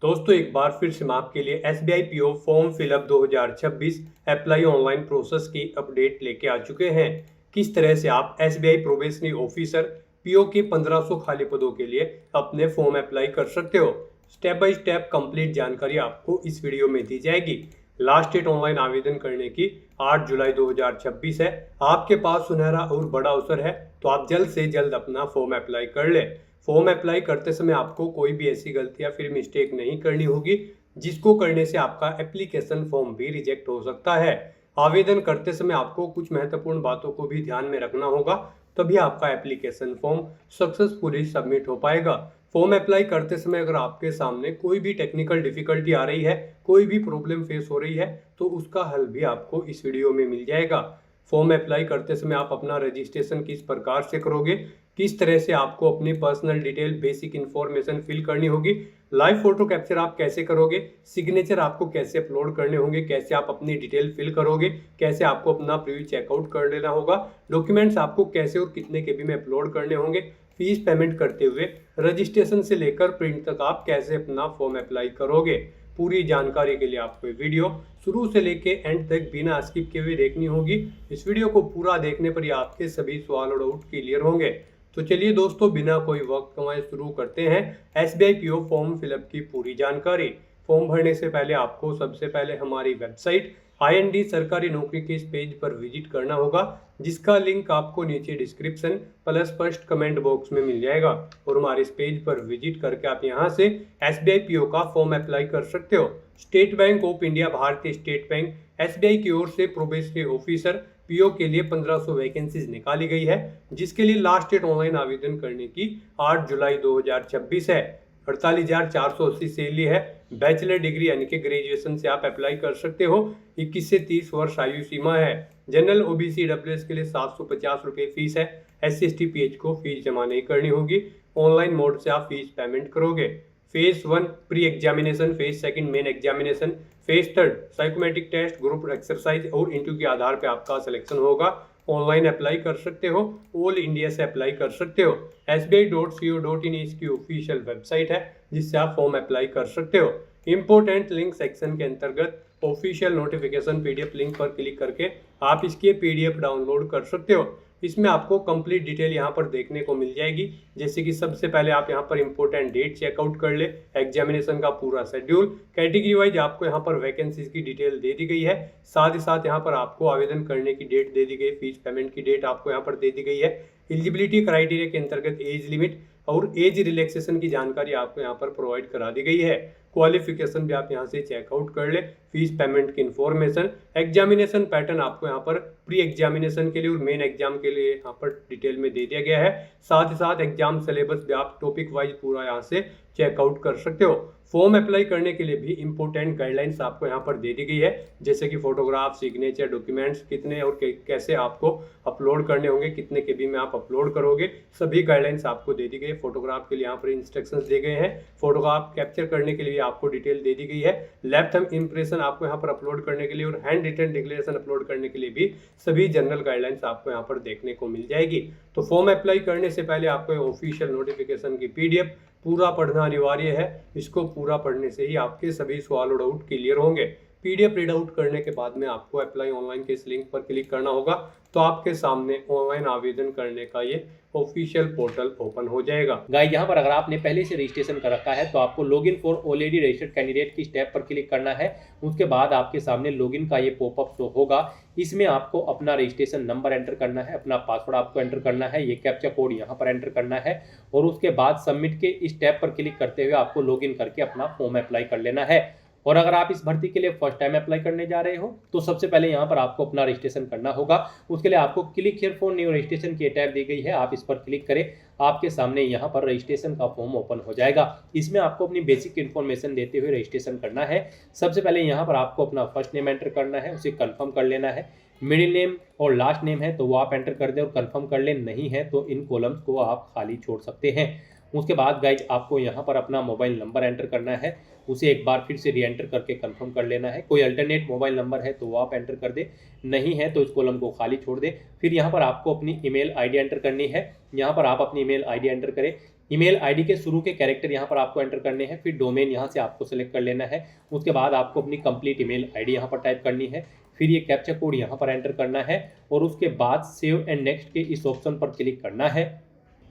दोस्तों एक बार फिर से मैं आपके लिए SBI PO form fill up 2026 apply online process की अपडेट लेके आ चुके हैं। किस तरह से आप SBI प्रोबेशनरी ऑफिसर PO के 1500 खाली पदों के लिए अपने फॉर्म अप्लाई कर सकते हो। स्टेप बाय स्टेप कंप्लीट जानकारी आपको इस वीडियो में दी जाएगी। लास्ट डेट ऑनलाइन आवेदन करने की 8 जुलाई 2026 है। आपके पास सुनहरा और बड़ा अवसर है, तो आप जल्द से जल्द अपना फॉर्म अप्लाई कर ले। फॉर्म अप्लाई करते समय आपको कोई भी ऐसी गलती या फिर मिस्टेक नहीं करनी होगी जिसको करने से आपका एप्लीकेशन फॉर्म भी रिजेक्ट हो सकता है। आवेदन करते समय आपको कुछ महत्वपूर्ण बातों को भी ध्यान में रखना होगा, तभी आपका एप्लीकेशन फॉर्म सक्सेसफुली सबमिट हो पाएगा। फॉर्म अप्लाई करते समय अगर आपके सामने कोई भी टेक्निकल डिफिकल्टी आ रही है, कोई भी प्रॉब्लम फेस हो रही है, तो उसका हल भी आपको इस वीडियो में मिल जाएगा। फॉर्म अप्लाई करते समय आप अपना रजिस्ट्रेशन किस प्रकार से करोगे, किस तरह से आपको अपनी personal detail basic information fill करनी होगी, लाइव फोटो कैप्चर आप कैसे करोगे, सिग्नेचर आपको कैसे अपलोड करने होंगे, कैसे आप अपनी डिटेल फिल करोगे, कैसे आपको अपना प्रीव्यू चेकआउट कर लेना होगा, डॉक्यूमेंट्स आपको कैसे और कितने केबी में अपलोड करने होंगे, फीस पेमेंट करते हुए रजिस्ट्रेशन से लेकर प्रिंट तक आप कैसे अपना फॉर्म अप्लाई करोगे। पूरी जानकारी के लिए आपको वीडियो शुरू से लेके एंड तक बिना स्किप किए हुए देखनी होगी। इस वीडियो को पूरा देखने पर ही आपके सभी सवाल और डाउट क्लियर होंगे। तो चलिए दोस्तों, बिना कोई वक्त गंवाए शुरू करते हैं SBI PO फॉर्म फिलअप की पूरी जानकारी। फॉर्म भरने से पहले आपको सबसे पहले हमारी वेबसाइट IND सरकारी नौकरी के इस पेज पर विजिट करना होगा, जिसका लिंक आपको नीचे description plus first comment box में मिल जाएगा। और हमारे इस पेज पर विजिट करके आप यहां से SBI PO का फॉर्म अप्लाई कर सकते हो। स्टेट बैंक ऑफ इंडिया, भारतीय स्टेट बैंक, SBI की ओर से प्रोबेशनरी ऑफिसर PO के लिए 1500 वैकेंसीज निकाली गई है, जिसके लिए लास्ट डेट ऑनलाइन आवेदन करने की 8 जुलाई 2026 है। 48,480 सैलरी है। बैचलर डिग्री यानी कि ग्रेजुएशन से आप अप्लाई कर सकते हो। 21 से 30 वर्ष आयु सीमा है। जनरल OBC WS के लिए 750 रुपये फीस है। SC ST PH को फीस जमा नहीं करनी होगी। ऑनलाइन मोड से आप फीस पेमेंट करोगे। Phase 1 pre examination, phase 2 main examination, phase 3 psychometric test, group exercise और इंटरव्यू के आधार पर आपका सिलेक्शन होगा। ऑनलाइन अप्लाई कर सकते हो, ऑल इंडिया से अप्लाई कर सकते हो। SBI.co.in इसकी ऑफिशियल वेबसाइट है, जिससे आप फॉर्म अप्लाई कर सकते हो। इंपोर्टेंट लिंक सेक्शन के अंतर्गत ऑफिशियल नोटिफिकेशन PDF लिंक पर क्लिक करके आप इसकी PDF डाउनलोड कर सकते हो। इसमें आपको कंप्लीट डिटेल यहाँ पर देखने को मिल जाएगी। जैसे कि सबसे पहले आप यहाँ पर इंपॉर्टेंट डेट चेकआउट कर ले, एग्जामिनेशन का पूरा शेड्यूल, कैटेगरी वाइज आपको यहाँ पर वैकेंसीज की डिटेल दे दी गई है। साथ ही साथ यहाँ पर आपको आवेदन करने की डेट दे दी गई, फीस पेमेंट की डेट आपको यहाँ पर दे दी गई है। एलिजिबिलिटी क्राइटेरिया के अंतर्गत एज लिमिट और एज रिलैक्सेशन की जानकारी आपको यहाँ पर प्रोवाइड करा दी गई है। क्वालिफिकेशन भी आप यहाँ से चेकआउट कर ले, फीस पेमेंट की इंफॉर्मेशन, एग्जामिनेशन पैटर्न आपको यहाँ पर प्री एग्जामिनेशन के लिए और मेन एग्जाम के लिए यहाँ पर डिटेल में दे दिया गया है। साथ ही साथ एग्जाम सिलेबस भी आप टॉपिक वाइज पूरा यहाँ से चेकआउट कर सकते हो। फॉर्म अप्लाई करने के लिए भी इंपॉर्टेंट गाइडलाइंस आपको यहाँ पर दे दी गई है, जैसे कि फोटोग्राफ, सिग्नेचर, डॉक्यूमेंट्स कितने और कैसे आपको अपलोड करने होंगे, कितने केबी में आप अपलोड करोगे, सभी गाइडलाइंस आपको दे दी गई है। फोटोग्राफ के लिए यहाँ पर इंस्ट्रक्शंस दिए गए हैं। फोटोग्राफ कैप्चर करने के लिए आपको डिटेल दे दी गई है। लेफ्ट थंब इंप्रेशन आपको यहाँ पर अपलोड करने के लिए और हैंड रिटन डिक्लेरेशन अपलोड करने के लिए भी सभी जनरल गाइडलाइंस आपको यहाँ पर देखने को मिल जाएगी। तो फॉर्म अप्लाई करने से पहले आपको ऑफिशियल नोटिफिकेशन की PDF पूरा पढ़ना अनिवार्य है। इसको पूरा पढ़ने से ही आपके सभी सवाल और डाउट क्लियर होंगे। PDF रीड आउट करने के बाद में आपको अप्लाई ऑनलाइन के इस लिंक पर क्लिक करना होगा, तो आपके सामने ऑनलाइन आवेदन करने का ये ऑफिशियल पोर्टल ओपन हो जाएगा। गाइस, यहाँ पर अगर आपने पहले से रजिस्ट्रेशन कर रखा है तो आपको login for already registered candidate की स्टेप पर क्लिक करना है। उसके बाद आपके सामने लॉगिन का ये पॉपअप शो होगा। इसमें आपको अपना रजिस्ट्रेशन नंबर एंटर करना है, अपना पासवर्ड आपको एंटर करना है, ये कैप्चा कोड यहाँ पर एंटर करना है और उसके बाद सबमिट के इस टैब पर क्लिक करते हुए आपको लॉगिन करके अपना फॉर्म अप्लाई कर लेना है। और अगर आप इस भर्ती के लिए फर्स्ट टाइम अप्लाई करने जा रहे हो तो सबसे पहले यहाँ पर आपको अपना रजिस्ट्रेशन करना होगा। उसके लिए आपको click here for new registration की टैब दी गई है, आप इस पर क्लिक करें। आपके सामने यहाँ पर रजिस्ट्रेशन का फॉर्म ओपन हो जाएगा। इसमें आपको अपनी बेसिक इन्फॉर्मेशन देते हुए रजिस्ट्रेशन करना है। सबसे पहले यहाँ पर आपको अपना फर्स्ट नेम एंटर करना है, उसे कन्फर्म कर लेना है। मिडिल नेम और लास्ट नेम है तो वो आप एंटर कर दें और कन्फर्म कर लें, नहीं है तो इन कॉलम्स को आप खाली छोड़ सकते हैं। उसके बाद गाइज आपको यहाँ पर अपना मोबाइल नंबर एंटर करना है, उसे एक बार फिर से री एंटर करके कंफर्म कर लेना है। कोई अल्टरनेट मोबाइल नंबर है तो वो आप एंटर कर दे, नहीं है तो इस कॉलम को खाली छोड़ दे। फिर यहाँ पर आपको अपनी ईमेल आईडी एंटर करनी है। यहाँ पर आप अपनी ईमेल आईडी एंटर करें। ईमेल आईडी के शुरू के कैरेक्टर यहाँ पर आपको एंटर करने हैं, फिर डोमेन यहाँ से आपको सेलेक्ट कर लेना है। उसके बाद आपको अपनी कंप्लीट ईमेल आईडी यहाँ पर टाइप करनी है, फिर ये कैप्चा कोड यहाँ पर एंटर करना है और उसके बाद सेव एंड नेक्स्ट के इस ऑप्शन पर क्लिक करना है।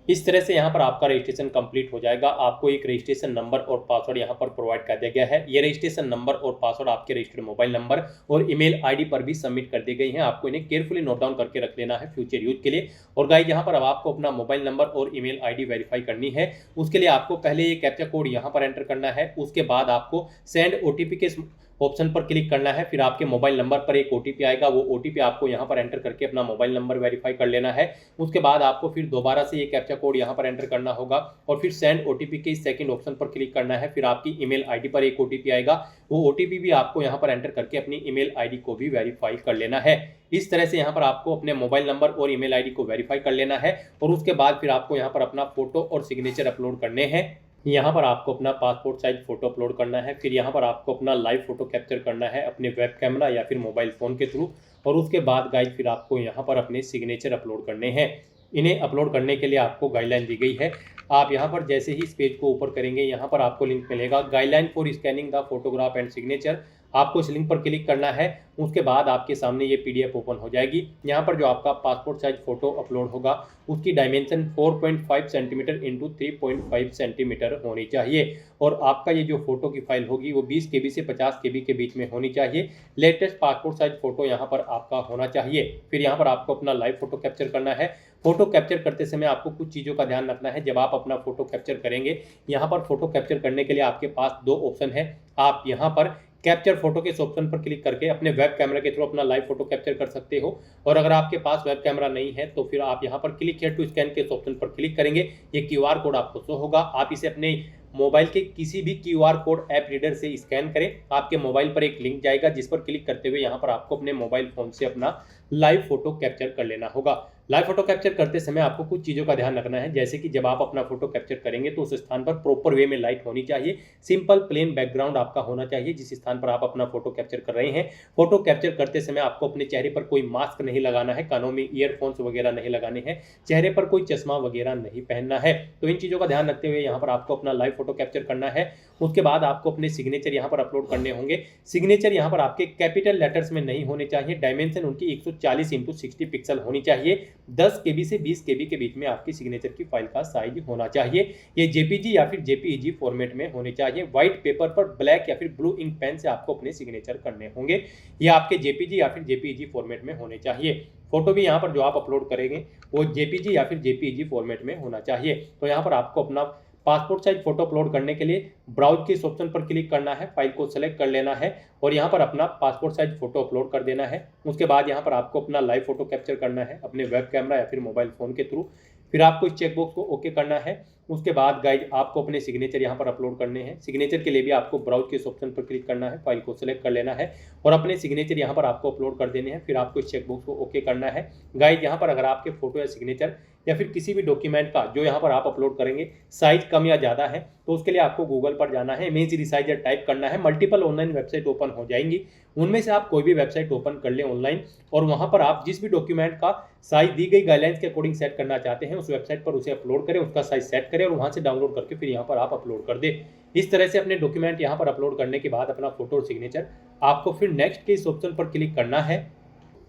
इस तरह से यहाँ पर आपका रजिस्ट्रेशन कंप्लीट हो जाएगा। आपको एक रजिस्ट्रेशन नंबर और पासवर्ड यहाँ पर प्रोवाइड कर दिया गया है। ये रजिस्ट्रेशन नंबर और पासवर्ड आपके रजिस्टर्ड मोबाइल नंबर और ईमेल आईडी पर भी सबमिट कर दी गई हैं। आपको इन्हें केयरफुली नोट डाउन करके रख लेना है फ्यूचर यूज के लिए। और गाइस, यहाँ पर अब आपको अपना मोबाइल नंबर और ईमेल आईडी वेरीफाई करनी है। उसके लिए आपको पहले ये कैप्चा कोड यहाँ पर एंटर करना है। उसके बाद आपको सेंड ओटीपी के ऑप्शन पर क्लिक करना है। फिर आपके मोबाइल नंबर पर एक ओटीपी आएगा, वो ओटीपी आपको यहाँ पर एंटर करके अपना मोबाइल नंबर वेरीफाई कर लेना है। उसके बाद आपको फिर दोबारा से ये कैप्चा कोड यहाँ पर एंटर करना होगा और फिर सेंड ओटीपी के सेकंड ऑप्शन पर क्लिक करना है। फिर आपकी ईमेल आईडी पर एक ओटीपी आएगा, वो ओटीपी भी आपको यहाँ पर एंटर करके अपनी ईमेल आईडी को भी वेरीफाई कर लेना है। इस तरह से यहाँ पर आपको अपने मोबाइल नंबर और ईमेल आईडी को वेरीफाई कर लेना है और उसके बाद फिर आपको यहाँ पर अपना फोटो और सिग्नेचर अपलोड करने हैं। यहाँ पर आपको अपना पासपोर्ट साइज फोटो अपलोड करना है। फिर यहाँ पर आपको अपना लाइव फोटो कैप्चर करना है अपने वेब कैमरा या फिर मोबाइल फ़ोन के थ्रू और उसके बाद गाइड फिर आपको यहाँ पर अपने सिग्नेचर अपलोड करने हैं। इन्हें अपलोड करने के लिए आपको गाइडलाइन दी गई है। आप यहाँ पर जैसे ही इस पेज को ऊपर करेंगे, यहाँ पर आपको लिंक मिलेगा guideline for scanning the photograph and signature. आपको इस लिंक पर क्लिक करना है। उसके बाद आपके सामने ये पीडीएफ ओपन हो जाएगी। यहाँ पर जो आपका पासपोर्ट साइज फोटो अपलोड होगा उसकी डायमेंशन 4.5 सेंटीमीटर इंटू 3.5 सेंटीमीटर होनी चाहिए और आपका ये जो फोटो की फाइल होगी वो 20 KB से 50 KB के बीच में होनी चाहिए। लेटेस्ट पासपोर्ट साइज फोटो यहाँ पर आपका होना चाहिए। फिर यहाँ पर आपको अपना लाइव फोटो कैप्चर करना है। फोटो कैप्चर करते समय आपको कुछ चीज़ों का ध्यान रखना है। जब आप अपना फोटो कैप्चर करेंगे, यहाँ पर फोटो कैप्चर करने के लिए आपके पास दो ऑप्शन है। आप यहाँ पर कैप्चर फोटो के इस ऑप्शन पर क्लिक करके अपने वेब कैमरा के थ्रू अपना लाइव फोटो कैप्चर कर सकते हो और अगर आपके पास वेब कैमरा नहीं है तो फिर आप यहाँ पर क्लिक हियर टू स्कैन के इस ऑप्शन पर क्लिक करेंगे। ये क्यूआर कोड आपको शो होगा। आप इसे अपने मोबाइल के किसी भी क्यूआर कोड ऐप रीडर से स्कैन करें। आपके मोबाइल पर एक लिंक जाएगा जिस पर क्लिक करते हुए यहाँ पर आपको अपने मोबाइल फोन से अपना लाइव फोटो कैप्चर कर लेना होगा। लाइव फोटो कैप्चर करते समय आपको कुछ चीज़ों का ध्यान रखना है, जैसे कि जब आप अपना फोटो कैप्चर करेंगे तो उस स्थान पर प्रॉपर वे में लाइट होनी चाहिए। सिंपल प्लेन बैकग्राउंड आपका होना चाहिए जिस स्थान पर आप अपना फोटो कैप्चर कर रहे हैं। फोटो कैप्चर करते समय आपको अपने चेहरे पर कोई मास्क नहीं लगाना है, कानों में ईयरफोन्स वगैरह नहीं लगाने हैं, चेहरे पर कोई चश्मा वगैरह नहीं पहनना है। तो इन चीज़ों का ध्यान रखते हुए यहाँ पर आपको अपना लाइव फोटो कैप्चर करना है। उसके बाद आपको अपने सिग्नेचर यहाँ पर अपलोड करने होंगे। सिग्नेचर यहाँ पर आपके कैपिटल लेटर्स में नहीं होने चाहिए। डायमेंशन उनकी 140 × 60 पिक्सल होनी चाहिए। 10 KB से 20 KB के बीच में आपकी सिग्नेचर की फाइल का साइज होना चाहिए। ये जेपीजी या फिर जेपीईजी फॉर्मेट में होने चाहिए। व्हाइट पेपर पर ब्लैक या फिर ब्लू इंक पेन से आपको अपने सिग्नेचर करने होंगे। ये आपके जेपीजी या फिर जेपीईजी फॉर्मेट में होने चाहिए। फोटो भी यहाँ पर जो आप अपलोड करेंगे वो जेपीजी या फिर जेपीईजी फॉर्मेट में होना चाहिए। तो यहाँ पर आपको अपना पासपोर्ट साइज फोटो अपलोड करने के लिए ब्राउज के इस ऑप्शन पर क्लिक करना है, फाइल को सेलेक्ट कर लेना है और यहाँ पर अपना पासपोर्ट साइज फोटो अपलोड कर देना है। उसके बाद यहाँ पर आपको अपना लाइव फोटो कैप्चर करना है अपने वेब कैमरा या फिर मोबाइल फ़ोन के थ्रू। फिर आपको इस चेकबॉक्स को ओके करना है। उसके बाद गाइज आपको अपने सिग्नेचर यहाँ पर अपलोड करने हैं। सिग्नेचर के लिए भी आपको ब्राउज के इस ऑप्शन पर क्लिक करना है, फाइल को सेलेक्ट कर लेना है और अपने सिग्नेचर यहाँ पर आपको अपलोड कर देने हैं। फिर आपको इस चेकबॉक्स को ओके करना है। गाइज यहाँ पर अगर आपके फोटो या सिग्नेचर या फिर किसी भी डॉक्यूमेंट का जो यहाँ पर आप अपलोड करेंगे साइज कम या ज़्यादा है तो उसके लिए आपको गूगल पर जाना है, इमेज रिसाइजर टाइप करना है। मल्टीपल ऑनलाइन वेबसाइट ओपन हो जाएंगी, उनमें से आप कोई भी वेबसाइट ओपन कर लें ऑनलाइन और वहाँ पर आप जिस भी डॉक्यूमेंट का साइज दी गई गाइडलाइंस के अकॉर्डिंग सेट करना चाहते हैं उस वेबसाइट पर उसे अपलोड करें, उसका साइज सेट करें और वहाँ से डाउनलोड करके फिर यहाँ पर आप अपलोड कर दें। इस तरह से अपने डॉक्यूमेंट यहाँ पर अपलोड करने के बाद अपना फोटो और सिग्नेचर आपको फिर नेक्स्ट के इस ऑप्शन पर क्लिक करना है।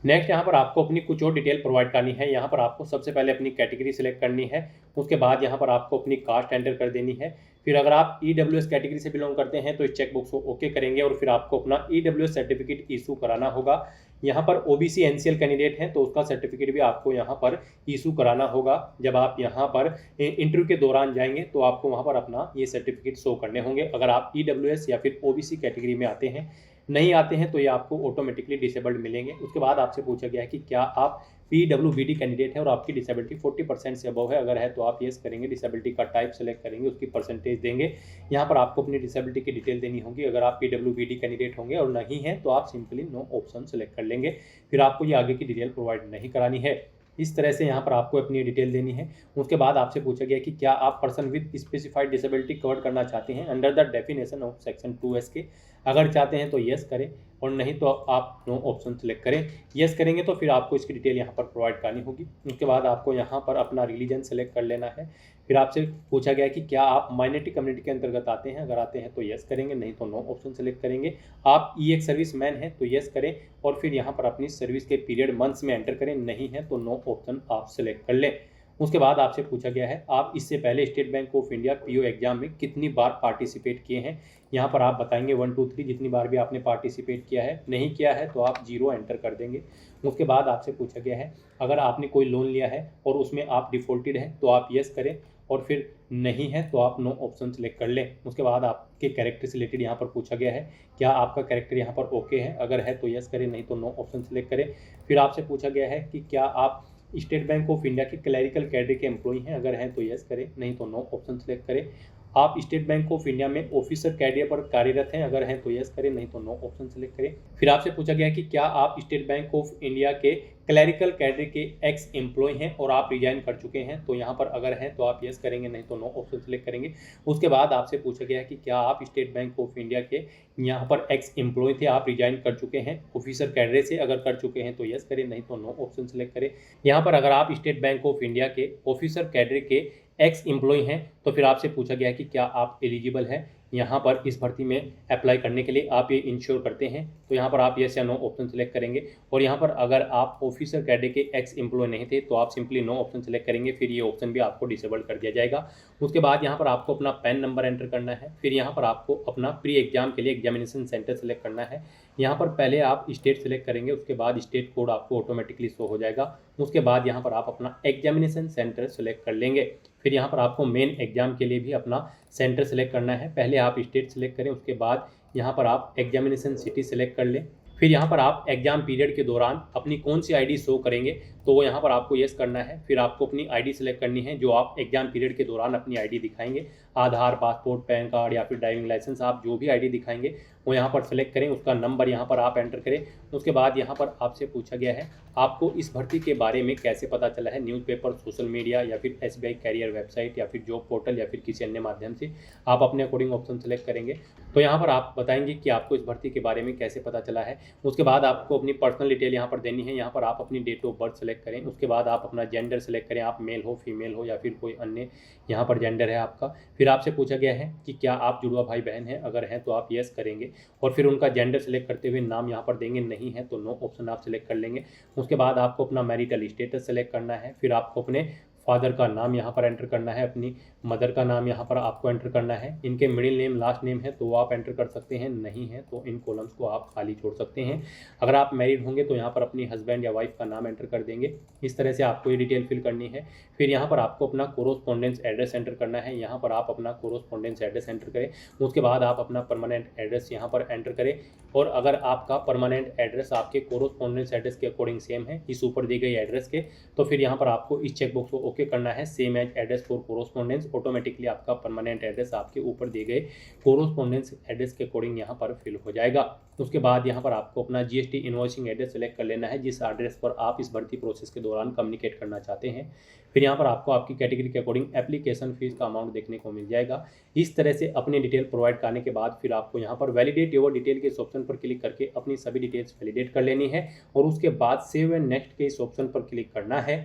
नेक्स्ट यहाँ पर आपको अपनी कुछ और डिटेल प्रोवाइड करनी है। यहाँ पर आपको सबसे पहले अपनी कैटेगरी सिलेक्ट करनी है। उसके बाद यहाँ पर आपको अपनी कास्ट एंटर कर देनी है। फिर अगर आप EWS कैटेगरी से बिलोंग करते हैं तो इस चेकबॉक्स को ओके करेंगे और फिर आपको अपना EWS सर्टिफिकेट इशू कराना होगा। यहाँ पर OBC NCL कैंडिडेट हैं तो उसका सर्टिफिकेट भी आपको यहाँ पर इशू कराना होगा। जब आप यहाँ पर इंटरव्यू के दौरान जाएंगे तो आपको वहाँ पर अपना ये सर्टिफिकेट शो करने होंगे। अगर आप EWS या फिर OBC कैटेगरी में आते हैं, नहीं आते हैं तो ये आपको ऑटोमेटिकली डिसेबल्ड मिलेंगे। उसके बाद आपसे पूछा गया है कि क्या आप PWBD कैंडिडेट है और आपकी डिसेबिलिटी 40% से अबव है। अगर है तो आप येस करेंगे, डिसेबिलिटी का टाइप सेलेक्ट करेंगे, उसकी परसेंटेज देंगे। यहाँ पर आपको अपनी डिसेबिलिटी की डिटेल देनी होगी। अगर आप PWBD कैंडिडेट होंगे और नहीं है तो आप सिंपली नो ऑप्शन सेलेक्ट कर लेंगे। फिर आपको ये आगे की डिटेल प्रोवाइड नहीं करानी है। इस तरह से यहाँ पर आपको अपनी डिटेल देनी है। उसके बाद आपसे पूछा गया कि क्या आप person with specified disability cover करना चाहते हैं under the definition of section 2S के। अगर चाहते हैं तो येस करें, और नहीं तो आप नो ऑप्शन सेलेक्ट करें। यस करेंगे तो फिर आपको इसकी डिटेल यहाँ पर प्रोवाइड करनी होगी। उसके बाद आपको यहाँ पर अपना रिलीजन सेलेक्ट कर लेना है। फिर आपसे पूछा गया कि क्या आप माइनॉरिटी कम्युनिटी के अंतर्गत आते हैं, अगर आते हैं तो यस करेंगे, नहीं तो नो ऑप्शन सेलेक्ट करेंगे। आप एक्स सर्विस मैन हैं तो यस करें और फिर यहाँ पर अपनी सर्विस के पीरियड मंथ्स में एंटर करें, नहीं है तो नो ऑप्शन आप सेलेक्ट कर लें। उसके बाद आपसे पूछा गया है आप इससे पहले state bank of India PO exam में कितनी बार पार्टिसिपेट किए हैं। यहाँ पर आप बताएंगे 1 2 3 जितनी बार भी आपने पार्टिसिपेट किया है। नहीं किया है तो आप 0 एंटर कर देंगे। उसके बाद आपसे पूछा गया है अगर आपने कोई लोन लिया है और उसमें आप डिफॉल्टेड हैं तो आप यस करें और फिर नहीं है तो आप नो ऑप्शन सेलेक्ट कर लें। उसके बाद आपके कैरेक्टर से रिलेटेड यहाँ पर पूछा गया है क्या आपका कैरेक्टर यहाँ पर ओके है, अगर है तो यस करें, नहीं तो नो ऑप्शन सेलेक्ट करें। फिर आपसे पूछा गया है कि क्या आप स्टेट बैंक ऑफ इंडिया के क्लैरिकल कैडर के एम्प्लॉई हैं, अगर हैं तो यस करें, नहीं तो नो ऑप्शन सेलेक्ट करें। आप स्टेट बैंक ऑफ इंडिया में ऑफिसर कैडर पर कार्यरत हैं, अगर हैं तो यस करें, नहीं तो नो ऑप्शन सेलेक्ट करें। फिर आपसे पूछा गया कि क्या आप स्टेट बैंक ऑफ इंडिया के क्लैरिकल कैडर के एक्स एम्प्लॉय हैं और आप रिजाइन कर चुके हैं, तो यहाँ पर अगर हैं तो आप यस करेंगे, नहीं तो नो ऑप्शन सेलेक्ट करेंगे। उसके बाद आपसे पूछा गया है कि क्या आप स्टेट बैंक ऑफ इंडिया के यहाँ पर एक्स एम्प्लॉय थे, आप रिजाइन कर चुके हैं ऑफिसर कैडर से, अगर कर चुके हैं तो यस करें, नहीं तो नो ऑप्शन सेलेक्ट करें। यहाँ पर अगर आप स्टेट बैंक ऑफ इंडिया के ऑफिसर कैडर के एक्स एम्प्लॉय हैं तो फिर आपसे पूछा गया है कि क्या आप एलिजिबल हैं यहाँ पर इस भर्ती में अप्लाई करने के लिए, आप ये इंश्योर करते हैं, तो यहाँ पर आप यस या नो ऑप्शन सेलेक्ट करेंगे। और यहाँ पर अगर आप ऑफिसर कैडर के एक्स एम्प्लॉय नहीं थे तो आप सिंपली नो ऑप्शन सेलेक्ट करेंगे, फिर ये ऑप्शन भी आपको डिसेबल कर दिया जाएगा। उसके बाद यहाँ पर आपको अपना पैन नंबर एंटर करना है। फिर यहाँ पर आपको अपना प्री एग्जाम के लिए एग्जामिनेशन सेंटर सेलेक्ट करना है। यहाँ पर पहले आप स्टेट सेलेक्ट करेंगे, उसके बाद स्टेट कोड आपको ऑटोमेटिकली शो हो जाएगा। उसके बाद यहाँ पर आप अपना एग्जामिनेशन सेंटर सेलेक्ट कर लेंगे। फिर यहाँ पर आपको मेन एग्जाम के लिए भी अपना सेंटर सेलेक्ट करना है। पहले आप स्टेट सेलेक्ट करें, उसके बाद यहाँ पर आप एग्जामिनेशन सिटी सेलेक्ट कर लें। फिर यहाँ पर आप एग्जाम पीरियड के दौरान अपनी कौन सी आईडी शो करेंगे तो वो यहाँ पर आपको यस करना है। फिर आपको अपनी आईडी सेलेक्ट करनी है जो आप एग्जाम पीरियड के दौरान अपनी आईडी दिखाएंगे, आधार, पासपोर्ट, पैन कार्ड या फिर ड्राइविंग लाइसेंस, आप जो भी आईडी दिखाएंगे वो यहाँ पर सेलेक्ट करें, उसका नंबर यहाँ पर आप एंटर करें। उसके बाद यहाँ पर आपसे पूछा गया है आपको इस भर्ती के बारे में कैसे पता चला है, न्यूज़पेपर, सोशल मीडिया या फिर एसबीआई कैरियर वेबसाइट या फिर जॉब पोर्टल या फिर किसी अन्य माध्यम से, आप अपने अकॉर्डिंग ऑप्शन सेलेक्ट करेंगे। तो यहाँ पर आप बताएंगे कि आपको इस भर्ती के बारे में कैसे पता चला है। उसके बाद आपको अपनी पर्सनल डिटेल यहाँ पर देनी है। यहाँ पर आप अपनी डेट ऑफ बर्थ सेलेक्ट करें। उसके बाद आप अपना जेंडर सेलेक्ट करें, आप मेल हो, फीमेल हो या फिर कोई अन्य यहाँ पर जेंडर है आपका। फिर आपसे पूछा गया है कि क्या आप जुड़वा भाई बहन हैं, अगर हैं तो आप यस करेंगे और फिर उनका जेंडर सेलेक्ट करते हुए नाम यहाँ पर देंगे, नहीं है तो नो ऑप्शन आप सेलेक्ट कर लेंगे। उसके बाद आपको अपना मैरिटल स्टेटस सेलेक्ट करना है। फिर आपको अपने फादर का नाम यहाँ पर एंटर करना है, अपनी मदर का नाम यहाँ पर आपको एंटर करना है। इनके मिडिल नेम, लास्ट नेम है तो वो आप एंटर कर सकते हैं, नहीं है तो इन कॉलम्स को आप खाली छोड़ सकते हैं। अगर आप मैरिड होंगे तो यहाँ पर अपनी हस्बैंड या वाइफ का नाम एंटर कर देंगे। इस तरह से आपको ये डिटेल फिल करनी है। फिर यहाँ पर आपको अपना कोरोस्पोंडेंस एड्रेस एंटर करना है। यहाँ पर आप अपना कोरोस्पोंडेंस एड्रेस एंटर करें। उसके बाद आप अपना परमानेंट एड्रेस यहाँ पर एंटर करें। और अगर आपका परमानेंट एड्रेस आपके कोरोस्पोंडेंस एड्रेस के अकॉर्डिंग सेम है इस ऊपर दी गई एड्रेस के, तो फिर यहाँ पर आपको इस चेकबॉक्स को ओके करना है, same as address for correspondence. Automatically आपका परमानेंट एड्रेस आपके ऊपर दिए गए कोरोस्पोंडेंस एड्रेस के अकॉर्डिंग यहाँ पर फिल हो जाएगा। उसके बाद यहाँ पर आपको अपना जीएसटी इनवॉइसिंग एड्रेस सेलेक्ट कर लेना है, जिस एड्रेस पर आप इस भर्ती प्रोसेस के दौरान कम्युनिकेट करना चाहते हैं। फिर यहाँ पर आपको आपकी कैटेगरी के अकॉर्डिंग एप्लीकेशन फीस का अमाउंट देखने को मिल जाएगा। इस तरह से अपनी डिटेल प्रोवाइड करने के बाद फिर आपको यहाँ पर वैलिडेट योर डिटेल के इस ऑप्शन पर क्लिक करके अपनी सभी डिटेल्स वैलिडेट कर लेनी है और उसके बाद सेव एंड नेक्स्ट के इस ऑप्शन पर क्लिक करना है।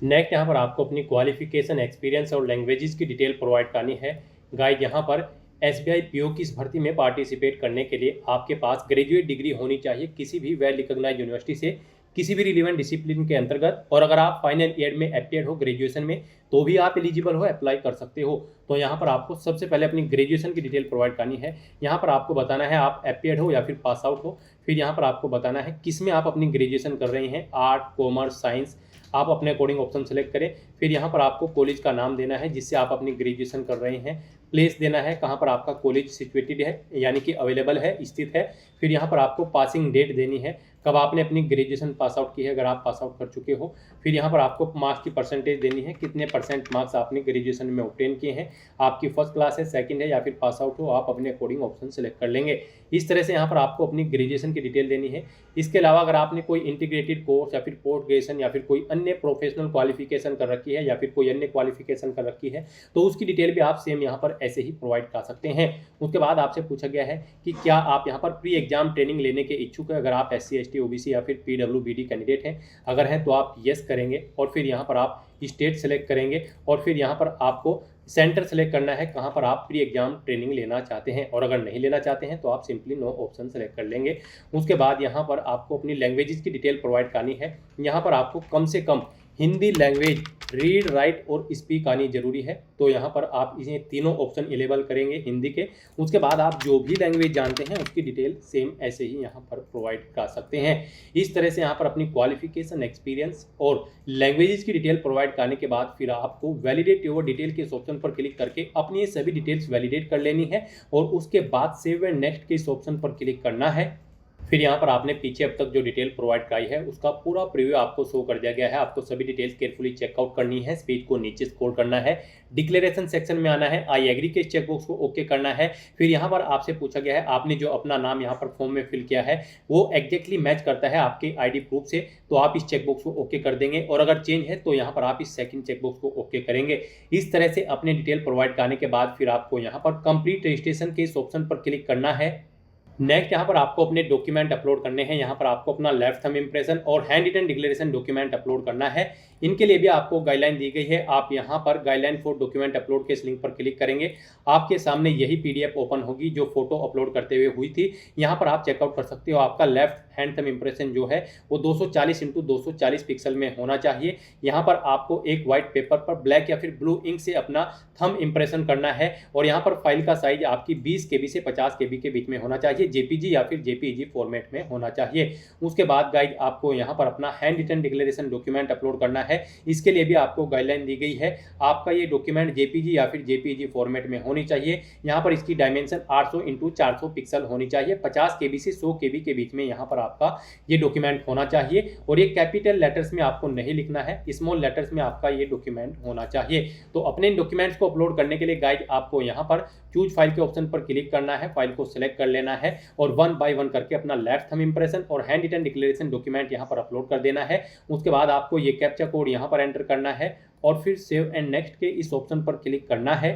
नेक्स्ट यहाँ पर आपको अपनी क्वालिफिकेशन, एक्सपीरियंस और लैंग्वेजेस की डिटेल प्रोवाइड करनी है। गाइड यहाँ पर एसबीआई पीओ की इस भर्ती में पार्टिसिपेट करने के लिए आपके पास ग्रेजुएट डिग्री होनी चाहिए किसी भी वेल रिकॉग्नाइज्ड यूनिवर्सिटी से, किसी भी रिलेवेंट डिसिप्लिन के अंतर्गत। और अगर आप फाइनल ईयर में अपियर हो ग्रेजुएशन में तो भी आप एलिजिबल हो, अप्लाई कर सकते हो। तो यहाँ पर आपको सबसे पहले अपनी ग्रेजुएशन की डिटेल प्रोवाइड करनी है। यहाँ पर आपको बताना है आप अपियर हो या फिर पास आउट हो। फिर यहाँ पर आपको बताना है किस में आप अपनी ग्रेजुएशन कर रहे हैं, आर्ट, कॉमर्स, साइंस, आप अपने अकॉर्डिंग ऑप्शन सेलेक्ट करें। फिर यहाँ पर आपको कॉलेज का नाम देना है जिससे आप अपनी ग्रेजुएशन कर रहे हैं, प्लेस देना है कहाँ पर आपका कॉलेज सिचुएटेड है यानी कि अवेलेबल है, स्थित है। फिर यहाँ पर आपको पासिंग डेट देनी है, कब आपने अपनी ग्रेजुएशन पास आउट की है अगर आप पास आउट कर चुके हो, फिर यहाँ पर आपको मार्क्स की परसेंटेज देनी है, कितने परसेंट मार्क्स आपने ग्रेजुएशन में ऑब्टेन किए हैं, आपकी फर्स्ट क्लास है, सेकंड है या फिर पास आउट हो, आप अपने अकॉर्डिंग ऑप्शन सेलेक्ट कर लेंगे। इस तरह से यहाँ पर आपको अपनी ग्रेजुएशन की डिटेल देनी है। इसके अलावा अगर आपने कोई इंटीग्रेटेड कोर्स या फिर पोस्ट ग्रेजुएशन या फिर कोई अन्य प्रोफेशनल क्वालिफिकेशन कर रखी है या फिर कोई अन्य क्वालिफिकेशन कर रखी है तो उसकी डिटेल भी आप सेम यहाँ पर ऐसे ही प्रोवाइड कर सकते हैं। उसके बाद आपसे पूछा गया है कि क्या आप यहाँ पर प्री एग्जाम ट्रेनिंग लेने के इच्छुक है। अगर आप SC ST OBC या फिर PWBD कैंडिडेट हैं, अगर हैं तो आप येस करेंगे और फिर यहाँ पर आप स्टेट सेलेक्ट करेंगे और फिर यहाँ पर आपको सेंटर सेलेक्ट करना है कहाँ पर आप प्री एग्जाम ट्रेनिंग लेना चाहते हैं, और अगर नहीं लेना चाहते हैं तो आप सिंपली नो ऑप्शन सेलेक्ट कर लेंगे। उसके बाद यहाँ पर आपको अपनी लैंग्वेजेस की डिटेल प्रोवाइड करनी है। यहाँ पर आपको कम से कम हिंदी लैंग्वेज रीड राइट और स्पीक आनी जरूरी है, तो यहाँ पर आप इसे तीनों ऑप्शन इनेबल करेंगे हिंदी के। उसके बाद आप जो भी लैंग्वेज जानते हैं उसकी डिटेल सेम ऐसे ही यहाँ पर प्रोवाइड कर सकते हैं। इस तरह से यहाँ पर अपनी क्वालिफिकेशन, एक्सपीरियंस और लैंग्वेजेस की डिटेल प्रोवाइड करने के बाद फिर आपको वैलिडेट योर डिटेल के इस ऑप्शन पर क्लिक करके अपनी ये सभी डिटेल्स वैलिडेट कर लेनी है और उसके बाद सेव एंड नेक्स्ट के इस ऑप्शन पर क्लिक करना है। फिर यहाँ पर आपने पीछे अब तक जो डिटेल प्रोवाइड कराई है उसका पूरा प्रीव्यू आपको शो कर दिया गया है। आपको सभी डिटेल्स केयरफुली चेकआउट करनी है, पेज को नीचे स्क्रॉल करना है, डिक्लेरेशन सेक्शन में आना है, आई एग्री के चेकबॉक्स को ओके करना है। फिर यहाँ पर आपसे पूछा गया है आपने जो अपना नाम यहाँ पर फॉर्म में फिल किया है वो एग्जैक्टली मैच करता है आपके ID प्रूफ से, तो आप इस चेकबॉक्स को ओके कर देंगे और अगर चेंज है तो यहाँ पर आप इस सेकंड चेकबॉक्स को ओके करेंगे। इस तरह से अपने डिटेल प्रोवाइड करने के बाद फिर आपको यहाँ पर कंप्लीट रजिस्ट्रेशन के इस ऑप्शन पर क्लिक करना है। नेक्स्ट यहाँ पर आपको अपने डॉक्यूमेंट अपलोड करने हैं। यहाँ पर आपको अपना लेफ्ट थंब इंप्रेशन और hand written declaration document upload करना है। इनके लिए भी आपको गाइडलाइन दी गई है। आप यहाँ पर गाइडलाइन फॉर डॉक्यूमेंट अपलोड के इस लिंक पर क्लिक करेंगे, आपके सामने यही PDF ओपन होगी जो फोटो अपलोड करते हुए हुई थी। यहाँ पर आप चेकआउट कर सकते हो। आपका लेफ्ट हैंड थंब इंप्रेशन जो है वो 240 × 240 पिक्सल में होना चाहिए। यहाँ पर आपको एक व्हाइट पेपर पर ब्लैक या फिर ब्लू इंक से अपना थंब इंप्रेशन करना है और यहाँ पर फाइल का साइज आपकी 20 KB से 50 KB के बीच में होना चाहिए, JPG या फिर JPEG फॉर्मेट में होना चाहिए। उसके बाद गाइड आपको यहाँ पर अपना hand written declaration document upload करना है। इसके लिए भी आपको गाइडलाइन दी गई है। आपका ये डॉक्यूमेंट JPG या फिर JPEG फॉर्मेट में होनी चाहिए। यहाँ पर इसकी डायमेंशन 800 × 400 पिक्सल होनी चाहिए। 50 KB से 100 KB के बीच में यहाँ पर आपका ये डॉक्यूमेंट होना चाहिए और ये कैपिटल लेटर्स में आपको नहीं लिखना है, स्मॉल लेटर्स में आपका ये डॉक्यूमेंट होना चाहिए। तो अपने डॉक्यूमेंट्स को अपलोड करने के लिए गाइड आपको यहाँ पर चूज फाइल के ऑप्शन पर क्लिक करना है, फाइल को सिलेक्ट कर लेना है और 1 बाय 1 करके अपना लेफ्ट थंब इंप्रेशन और हैंड रिटन डिक्लेरेशन डॉक्यूमेंट यहाँ पर अपलोड कर देना है। उसके बाद आपको ये कैप्चा कोड यहाँ पर एंटर करना है और फिर सेव एंड नेक्स्ट के इस ऑप्शन पर क्लिक करना है।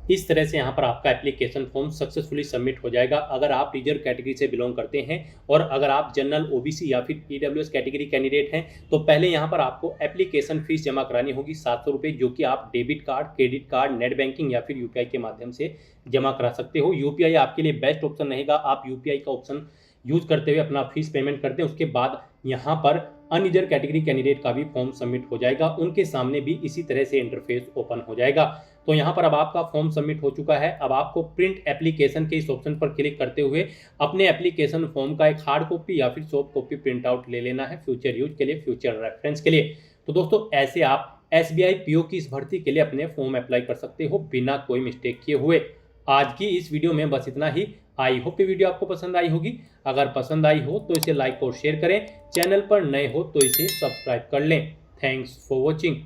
इस तरह से यहाँ पर आपका एप्लीकेशन फॉर्म सक्सेसफुली सबमिट हो जाएगा। अगर आप रिजर्व कैटेगरी से बिलोंग करते हैं और अगर आप जनरल OBC या फिर EWS कैटेगरी कैंडिडेट हैं तो पहले यहाँ पर आपको एप्लीकेशन फीस जमा करानी होगी 700 रुपये, जो कि आप debit card, credit card, net banking या फिर UPI के माध्यम से जमा करा सकते हो। UPI आपके लिए बेस्ट ऑप्शन रहेगा। आप UPI का ऑप्शन यूज करते हुए अपना फीस पेमेंट कर दें। उसके बाद यहाँ पर अनरिजर्व कैटेगरी कैंडिडेट का भी फॉर्म सबमिट हो जाएगा, उनके सामने भी इसी तरह से इंटरफेस ओपन हो जाएगा। तो यहाँ पर अब आपका फॉर्म सबमिट हो चुका है। अब आपको प्रिंट एप्लीकेशन के इस ऑप्शन पर क्लिक करते हुए अपने एप्लीकेशन फॉर्म का एक हार्ड कॉपी या फिर सॉफ्ट कॉपी प्रिंट आउट ले लेना है फ्यूचर यूज के लिए, फ्यूचर रेफरेंस के लिए। तो दोस्तों ऐसे आप SBI PO की इस भर्ती के लिए अपने फॉर्म अप्लाई कर सकते हो बिना कोई मिस्टेक किए हुए। आज की इस वीडियो में बस इतना ही। आई होप ये वीडियो आपको पसंद आई होगी। अगर पसंद आई हो तो इसे लाइक और शेयर करें, चैनल पर नए हो तो इसे सब्सक्राइब कर लें। Thanks for watching.